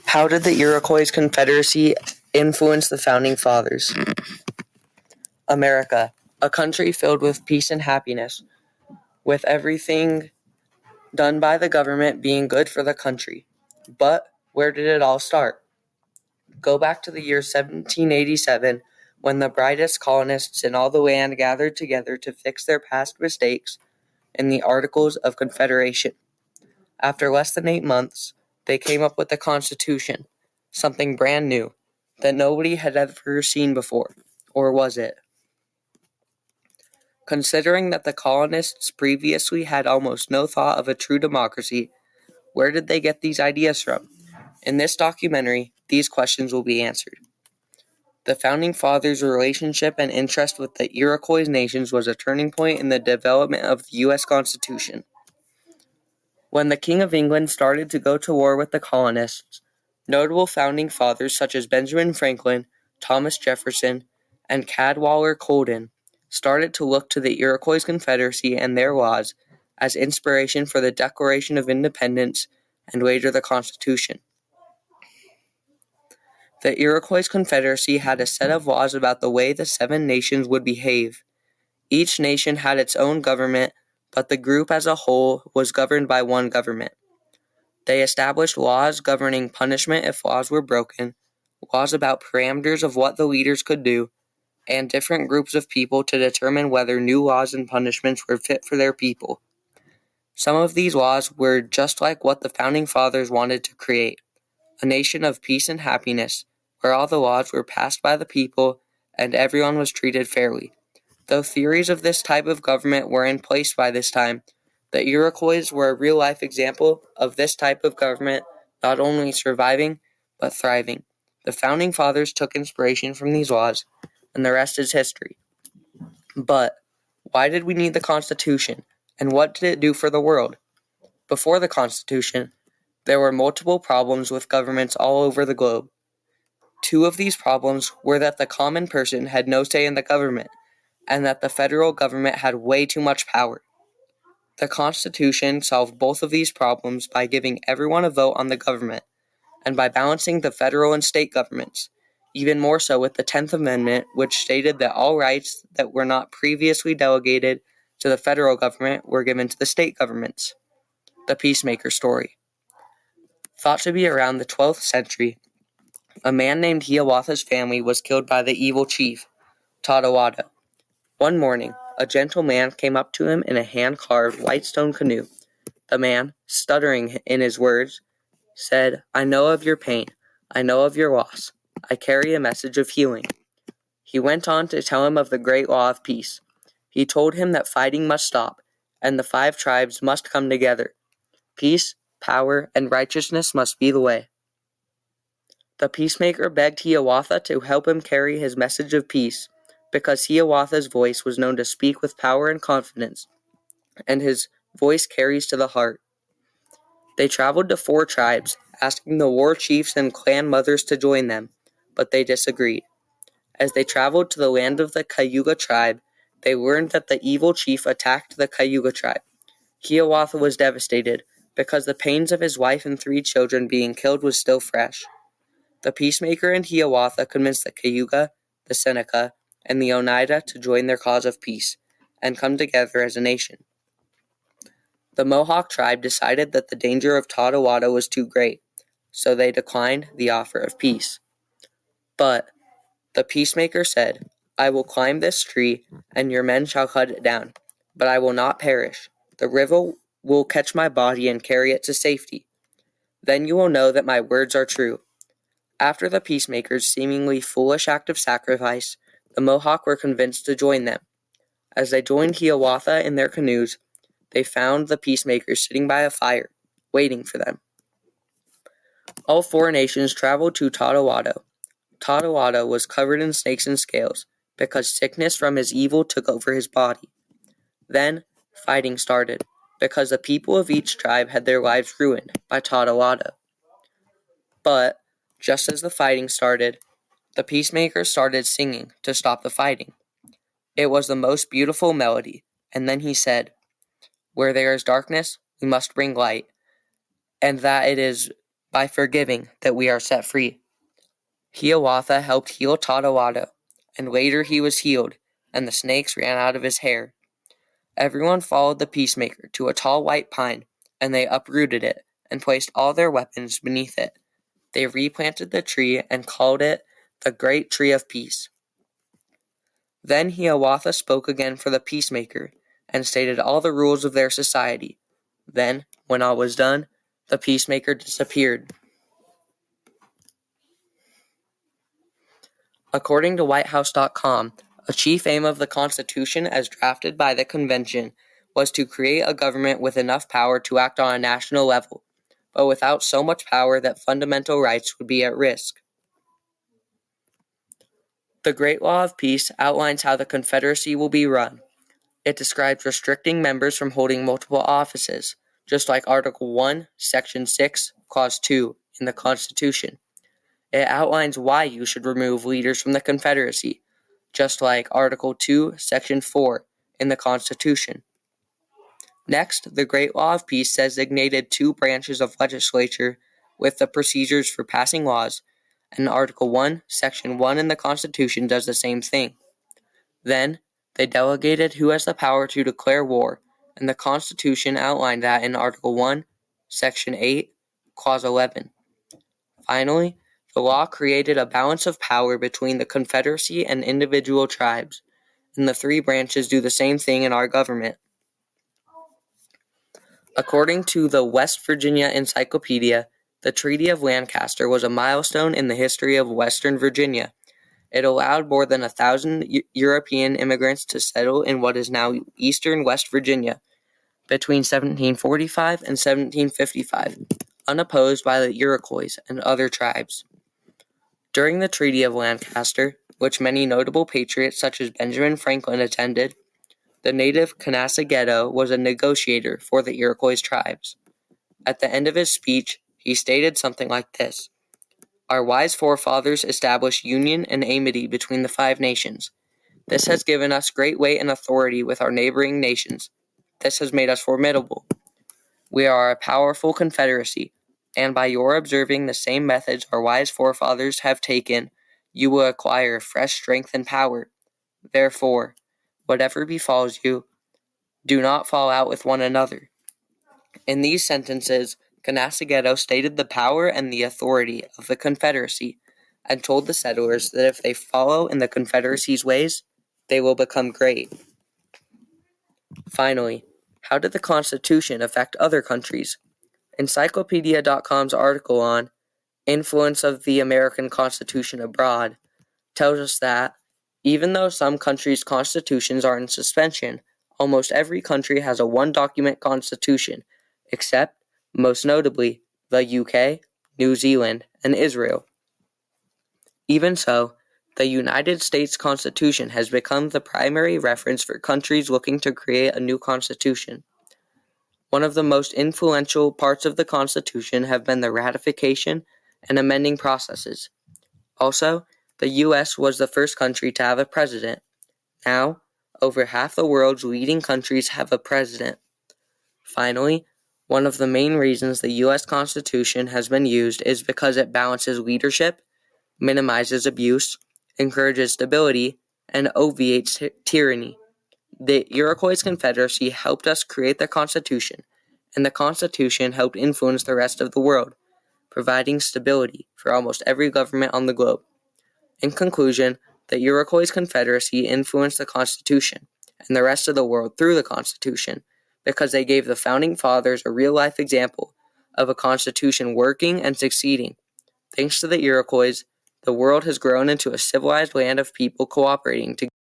How did the Iroquois Confederacy influence the Founding Fathers? America, a country filled with peace and happiness, with everything done by the government being good for the country. But where did it all start? Go back to the year 1787, when the brightest colonists in all the land gathered together to fix their past mistakes in the Articles of Confederation. After less than 8 months, they came up with the Constitution, something brand new that nobody had ever seen before. Or was it? Considering that the colonists previously had almost no thought of a true democracy, where did they get these ideas from? In this documentary, these questions will be answered. The Founding Fathers' relationship and interest with the Iroquois nations was a turning point in the development of the U.S. Constitution. When the King of England started to go to war with the colonists, notable Founding Fathers such as Benjamin Franklin, Thomas Jefferson, and Cadwalader Colden started to look to the Iroquois Confederacy and their laws as inspiration for the Declaration of Independence and later the Constitution. The Iroquois Confederacy had a set of laws about the way the 7 nations would behave. Each nation had its own government, but the group as a whole was governed by one government. They established laws governing punishment if laws were broken, laws about parameters of what the leaders could do, and different groups of people to determine whether new laws and punishments were fit for their people. Some of these laws were just like what the Founding Fathers wanted to create, a nation of peace and happiness, where all the laws were passed by the people and everyone was treated fairly. Though theories of this type of government were in place by this time, the Iroquois were a real-life example of this type of government not only surviving, but thriving. The Founding Fathers took inspiration from these laws, and the rest is history. But why did we need the Constitution, and what did it do for the world? Before the Constitution, there were multiple problems with governments all over the globe. 2 of these problems were that the common person had no say in the government, and that the federal government had way too much power. The Constitution solved both of these problems by giving everyone a vote on the government, and by balancing the federal and state governments, even more so with the 10th Amendment, which stated that all rights that were not previously delegated to the federal government were given to the state governments. The Peacemaker story. Thought to be around the 12th century, a man named Hiawatha's family was killed by the evil chief, Tadawada. One morning, a gentle man came up to him in a hand-carved white stone canoe. The man, stuttering in his words, said, "I know of your pain. I know of your loss. I carry a message of healing." He went on to tell him of the great law of peace. He told him that fighting must stop, and the 5 tribes must come together. Peace, power, and righteousness must be the way. The peacemaker begged Hiawatha to help him carry his message of peace, because Hiawatha's voice was known to speak with power and confidence, and his voice carries to the heart. They traveled to 4 tribes, asking the war chiefs and clan mothers to join them, but they disagreed. As they traveled to the land of the Cayuga tribe, they learned that the evil chief attacked the Cayuga tribe. Hiawatha was devastated, because the pains of his wife and 3 children being killed was still fresh. The peacemaker and Hiawatha convinced the Cayuga, the Seneca, and the Oneida to join their cause of peace, and come together as a nation. The Mohawk tribe decided that the danger of Tonawanda was too great, so they declined the offer of peace. But the peacemaker said, "I will climb this tree, and your men shall cut it down, but I will not perish. The river will catch my body and carry it to safety. Then you will know that my words are true." After the peacemaker's seemingly foolish act of sacrifice, the Mohawk were convinced to join them. As they joined Hiawatha in their canoes, they found the peacemakers sitting by a fire, waiting for them. All 4 nations traveled to Tonawanda. Tonawanda was covered in snakes and scales, because sickness from his evil took over his body. Then, fighting started, because the people of each tribe had their lives ruined by Tonawanda. But, just as the fighting started, the peacemakers started singing to stop the fighting. It was the most beautiful melody, and then he said, "Where there is darkness, we must bring light, and that it is by forgiving that we are set free. Hiawatha helped heal Tattawado, and later he was healed, and the snakes ran out of his hair. Everyone followed the peacemaker to a tall white pine, and they uprooted it and placed all their weapons beneath it. They replanted the tree and called it the Great Tree of Peace. Then Hiawatha spoke again for the peacemaker and stated all the rules of their society. Then, when all was done, the peacemaker disappeared. According to WhiteHouse.com, a chief aim of the Constitution as drafted by the convention was to create a government with enough power to act on a national level, but without so much power that fundamental rights would be at risk. The Great Law of Peace outlines how the Confederacy will be run. It describes restricting members from holding multiple offices, just like Article 1, Section 6, Clause 2 in the Constitution. It outlines why you should remove leaders from the Confederacy, just like Article 2, Section 4 in the Constitution. Next, the Great Law of Peace designated two branches of legislature with the procedures for passing laws, and Article 1, Section 1 in the Constitution does the same thing. Then, they delegated who has the power to declare war, and the Constitution outlined that in Article 1, Section 8, Clause 11. Finally, the law created a balance of power between the Confederacy and individual tribes, and the three branches do the same thing in our government. According to the West Virginia Encyclopedia, the Treaty of Lancaster was a milestone in the history of Western Virginia. It allowed more than 1,000 European immigrants to settle in what is now eastern West Virginia between 1745 and 1755, unopposed by the Iroquois and other tribes. During the Treaty of Lancaster, which many notable patriots such as Benjamin Franklin attended, the native Canassagetto was a negotiator for the Iroquois tribes. At the end of his speech, he stated something like this: "Our wise forefathers established union and amity between the 5 nations. This has given us great weight and authority with our neighboring nations. This has made us formidable. We are a powerful confederacy, and by your observing the same methods our wise forefathers have taken, you will acquire fresh strength and power. Therefore, whatever befalls you, do not fall out with one another." In these sentences, Canassagetto stated the power and the authority of the Confederacy and told the settlers that if they follow in the Confederacy's ways, they will become great. Finally, how did the Constitution affect other countries? Encyclopedia.com's article on Influence of the American Constitution Abroad tells us that, even though some countries' constitutions are in suspension, almost every country has a one-document constitution, except, most notably, the UK, New Zealand, and Israel. Even so, the United States Constitution has become the primary reference for countries looking to create a new constitution. One of the most influential parts of the Constitution have been the ratification and amending processes. Also, the U.S. was the first country to have a president. Now, over half the world's leading countries have a president. Finally, one of the main reasons the U.S. Constitution has been used is because it balances leadership, minimizes abuse, encourages stability, and obviates tyranny. The Iroquois Confederacy helped us create the Constitution, and the Constitution helped influence the rest of the world, providing stability for almost every government on the globe. In conclusion, the Iroquois Confederacy influenced the Constitution and the rest of the world through the Constitution because they gave the Founding Fathers a real-life example of a Constitution working and succeeding. Thanks to the Iroquois, the world has grown into a civilized land of people cooperating together.